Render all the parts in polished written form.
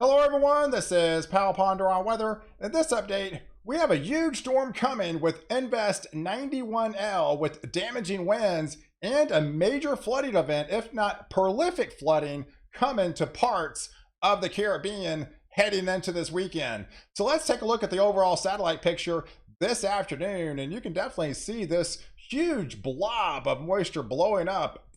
Hello everyone, this is Pal Ponder on Weather. In this update, we have a huge storm coming with Invest 91L with damaging winds and a major flooding event, if not prolific flooding, coming to parts of the Caribbean heading into this weekend. So let's take a look at the overall satellite picture this afternoon, and you can definitely see this huge blob of moisture blowing up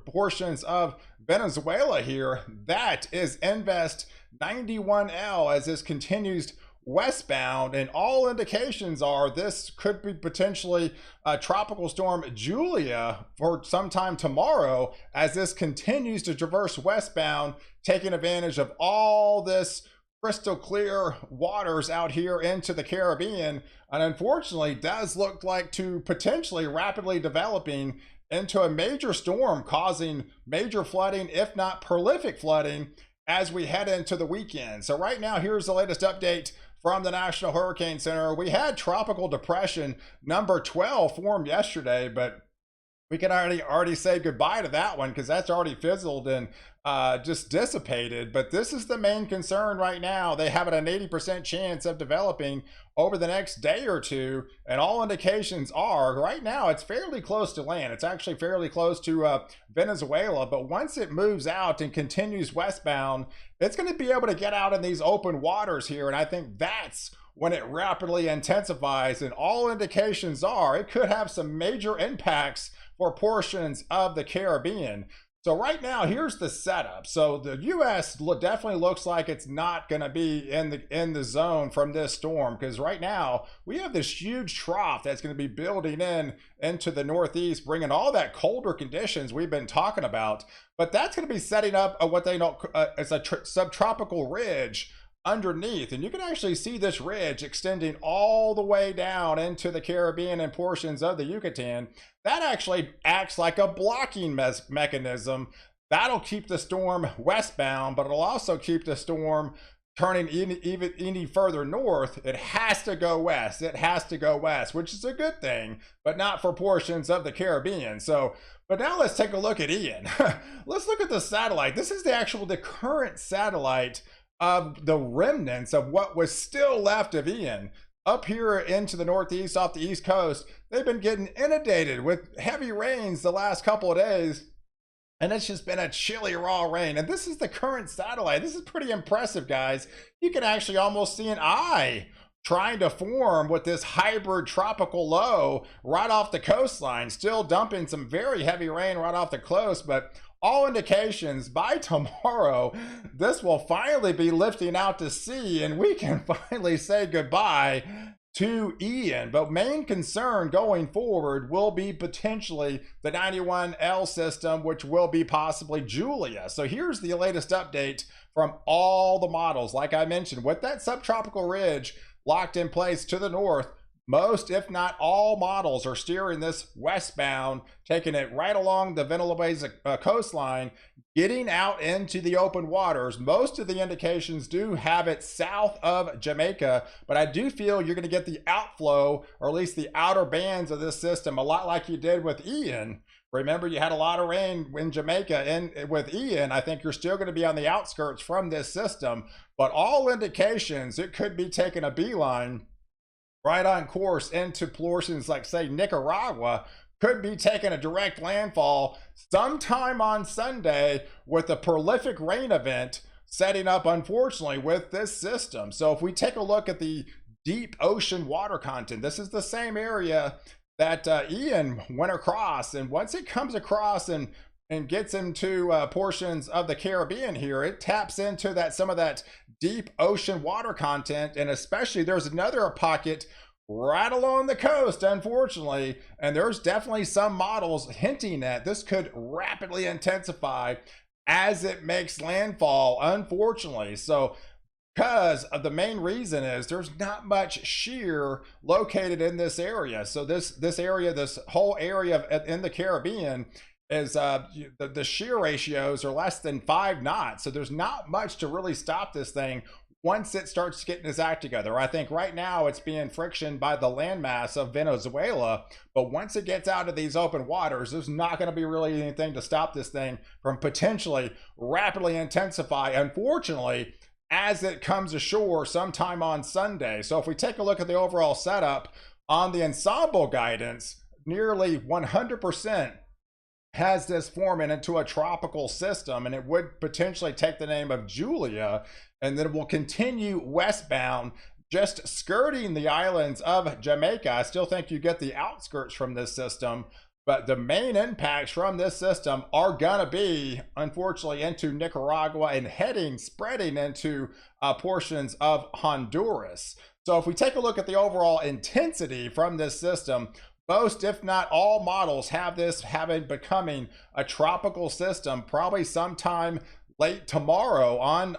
portions of Venezuela here. That is Invest 91L as this continues westbound, and all indications are this could be potentially a tropical storm Julia for sometime tomorrow as this continues to traverse westbound, taking advantage of all this crystal clear waters out here into the Caribbean, and unfortunately does look like to potentially rapidly developing into a major storm, causing major flooding, if not prolific flooding, as we head into the weekend. So right now, here's the latest update from the National Hurricane Center. We had tropical depression number 12 formed yesterday, but we can already say goodbye to that one because that's already fizzled and just dissipated. But this is the main concern right now. They have an 80% chance of developing over the next day or two, and all indications are right now it's fairly close to land. It's actually fairly close to Venezuela, but once it moves out and continues westbound, it's going to be able to get out in these open waters here, and I think that's when it rapidly intensifies, and all indications are it could have some major impacts for portions of the Caribbean. So right now, here's the setup. So the U.S. definitely looks like it's not going to be in the zone from this storm, because right now we have this huge trough that's going to be building into the northeast, bringing all that colder conditions we've been talking about. But that's going to be setting up what they know as a subtropical ridge underneath, and you can actually see this ridge extending all the way down into the Caribbean and portions of the Yucatan. That actually acts like a blocking mechanism that'll keep the storm westbound, but it'll also keep the storm turning even any further north. It has to go west. It has to go west, which is a good thing, but not for portions of the Caribbean. So but now let's take a look at Ian. Let's look at the satellite. This is the current satellite of the remnants of what was still left of Ian. Up here into the northeast off the east coast, they've been getting inundated with heavy rains the last couple of days, and it's just been a chilly raw rain. And this is the current satellite. This is pretty impressive, guys. You can actually almost see an eye trying to form with this hybrid tropical low right off the coastline, still dumping some very heavy rain right off the coast, but all indications by tomorrow this will finally be lifting out to sea and we can finally say goodbye to Ian. But main concern going forward will be potentially the 91L system, which will be possibly Julia. So here's the latest update from all the models. Like I mentioned, with that subtropical ridge locked in place to the north, most, if not all, models are steering this westbound, taking it right along the Venezuela coastline, getting out into the open waters. Most of the indications do have it south of Jamaica, but I do feel you're going to get the outflow, or at least the outer bands of this system, a lot like you did with Ian. Remember, you had a lot of rain in Jamaica, and with Ian, I think you're still going to be on the outskirts from this system, but all indications it could be taking a beeline right on course into portions like, say, Nicaragua, could be taking a direct landfall sometime on Sunday with a prolific rain event setting up, unfortunately, with this system. So if we take a look at the deep ocean water content, this is the same area that Ian went across, and once it comes across and gets into portions of the Caribbean here, it taps into some of that deep ocean water content, and especially there's another pocket right along the coast, unfortunately, and there's definitely some models hinting that this could rapidly intensify as it makes landfall, unfortunately. So because of the main reason is there's not much shear located in this area. So this area, this whole area in the Caribbean is the shear ratios are less than 5 knots. So there's not much to really stop this thing once it starts getting its act together. I think right now it's being frictioned by the landmass of Venezuela, but once it gets out of these open waters, there's not going to be really anything to stop this thing from potentially rapidly intensify. Unfortunately, as it comes ashore sometime on Sunday. So if we take a look at the overall setup on the ensemble guidance, nearly 100% has this forming into a tropical system, and it would potentially take the name of Julia, and then it will continue westbound, just skirting the islands of Jamaica. I still think you get the outskirts from this system, but the main impacts from this system are gonna be, unfortunately, into Nicaragua and spreading into portions of Honduras. So if we take a look at the overall intensity from this system, most, if not all, models have this becoming a tropical system probably sometime late tomorrow on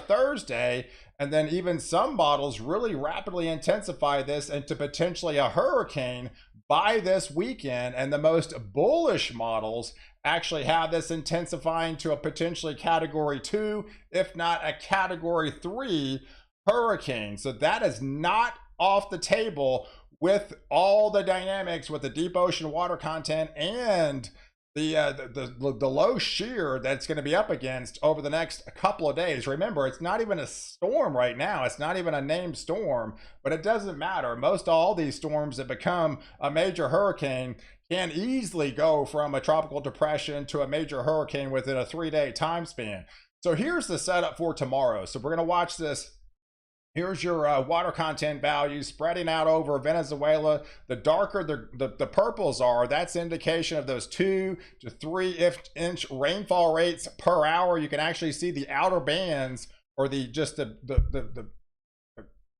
Thursday. And then even some models really rapidly intensify this into potentially a hurricane by this weekend. And the most bullish models actually have this intensifying to a potentially category 2, if not a category 3 hurricane. So that is not off the table with all the dynamics with the deep ocean water content and the low shear that's going to be up against over the next couple of days. Remember, it's not even a storm right now. It's not even a named storm, but it doesn't matter. Most all these storms that become a major hurricane can easily go from a tropical depression to a major hurricane within a 3-day time span. So here's the setup for tomorrow. So we're going to watch this. Here's your water content values spreading out over Venezuela. The darker the purples are, that's indication of those 2 to 3 inch rainfall rates per hour. You can actually see the outer bands, or the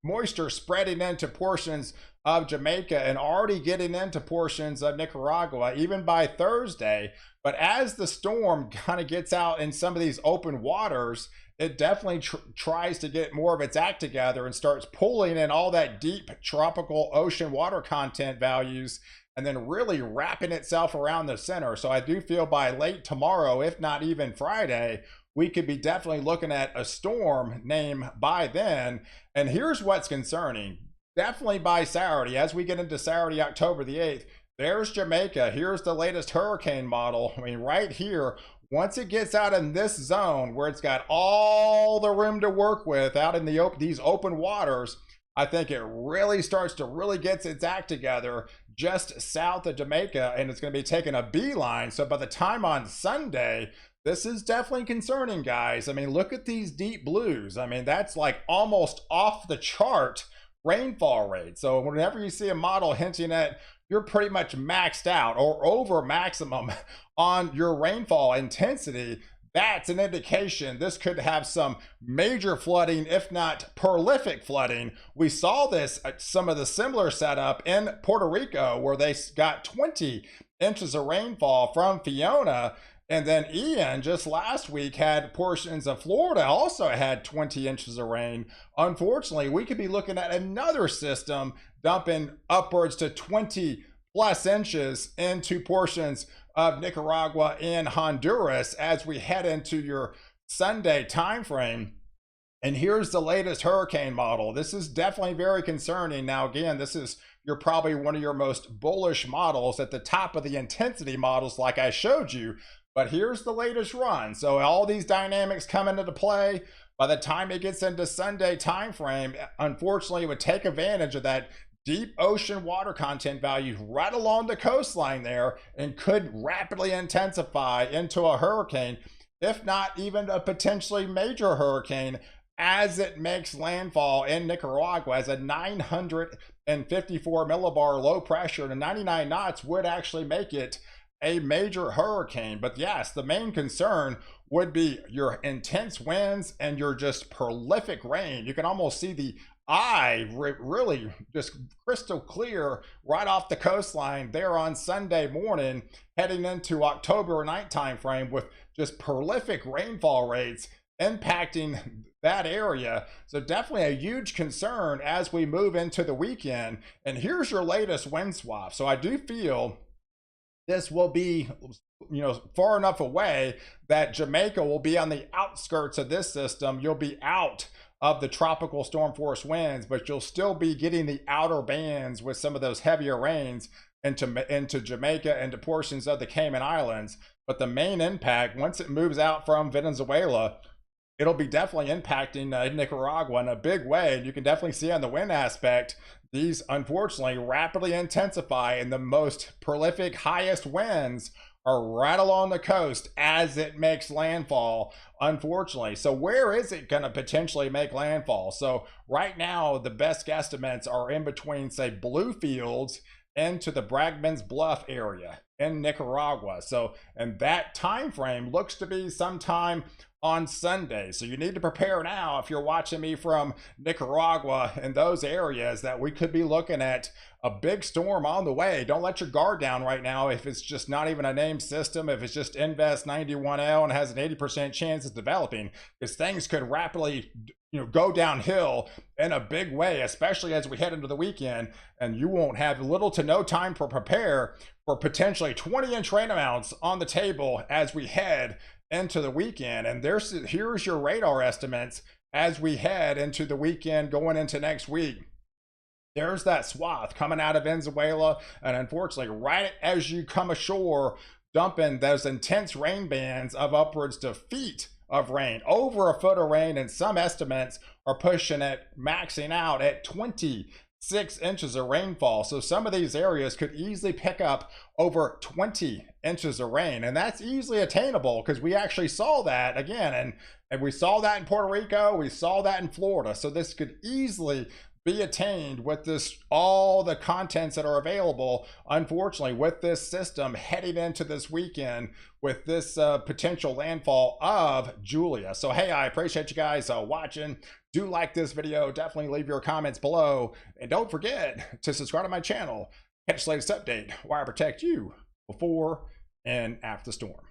moisture spreading into portions of Jamaica and already getting into portions of Nicaragua, even by Thursday. But as the storm kind of gets out in some of these open waters, it definitely tries to get more of its act together and starts pulling in all that deep tropical ocean water content values, and then really wrapping itself around the center. So I do feel by late tomorrow, if not even Friday, we could be definitely looking at a storm name by then. And here's what's concerning. Definitely by Saturday, as we get into Saturday, October the 8th, there's Jamaica. Here's the latest hurricane model. I mean, right here, once it gets out in this zone where it's got all the room to work with out in these open waters, I think it really starts to really get its act together just south of Jamaica, and it's going to be taking a beeline. So by the time on Sunday, this is definitely concerning, guys. I mean, look at these deep blues. I mean, that's like almost off the chart rainfall rate. So whenever you see a model hinting at you're pretty much maxed out or over maximum on your rainfall intensity, that's an indication this could have some major flooding, if not prolific flooding. We saw this at some of the similar setup in Puerto Rico, where they got 20 inches of rainfall from Fiona. And then Ian just last week had portions of Florida also had 20 inches of rain. Unfortunately, we could be looking at another system dumping upwards to 20 plus inches into portions of Nicaragua and Honduras as we head into your Sunday timeframe. And here's the latest hurricane model. This is definitely very concerning. Now, again, this is you're probably one of your most bullish models at the top of the intensity models like I showed you. But here's the latest run. So all these dynamics come into play. By the time it gets into Sunday timeframe, unfortunately, it would take advantage of that deep ocean water content values right along the coastline there, and could rapidly intensify into a hurricane, if not even a potentially major hurricane, as it makes landfall in Nicaragua as a 954 millibar low pressure to 99 knots would actually make it a major hurricane. But yes, the main concern would be your intense winds and your just prolific rain. You can almost see the eye really just crystal clear right off the coastline there on Sunday morning, heading into October night time frame, with just prolific rainfall rates impacting that area. So definitely a huge concern as we move into the weekend. And here's your latest wind swap. So I do feel this will be, far enough away that Jamaica will be on the outskirts of this system. You'll be out of the tropical storm force winds, but you'll still be getting the outer bands with some of those heavier rains into Jamaica and to portions of the Cayman Islands. But the main impact, once it moves out from Venezuela, it'll be definitely impacting Nicaragua in a big way. And you can definitely see on the wind aspect, these unfortunately rapidly intensify, and the most prolific, highest winds are right along the coast as it makes landfall, unfortunately. So where is it going to potentially make landfall? So right now, the best guesstimates are in between, say, Bluefields into the Bragman's Bluff area in Nicaragua. So, and that time frame looks to be sometime on Sunday. So you need to prepare now if you're watching me from Nicaragua and those areas, that we could be looking at a big storm on the way. Don't let your guard down right now if it's just not even a named system, if it's just Invest 91L and has an 80% chance of developing, because things could rapidly go downhill in a big way, especially as we head into the weekend, and you won't have little to no time to prepare for potentially 20-inch rain amounts on the table as we head into the weekend. And here's your radar estimates as we head into the weekend going into next week. There's that swath coming out of Venezuela, and unfortunately, right as you come ashore, dumping those intense rain bands of upwards to feet of rain, over a foot of rain, and some estimates are pushing it, maxing out at 26 inches of rainfall. So some of these areas could easily pick up over 20 inches of rain, and that's easily attainable because we actually saw that again, and we saw that in Puerto Rico, we saw that in Florida. So this could easily be attained with this, all the contents that are available, unfortunately, with this system heading into this weekend with this potential landfall of Julia. So hey, I appreciate you guys watching. Do like this video, definitely leave your comments below, and don't forget to subscribe to my channel. Catch the latest update where I protect you before and after the storm.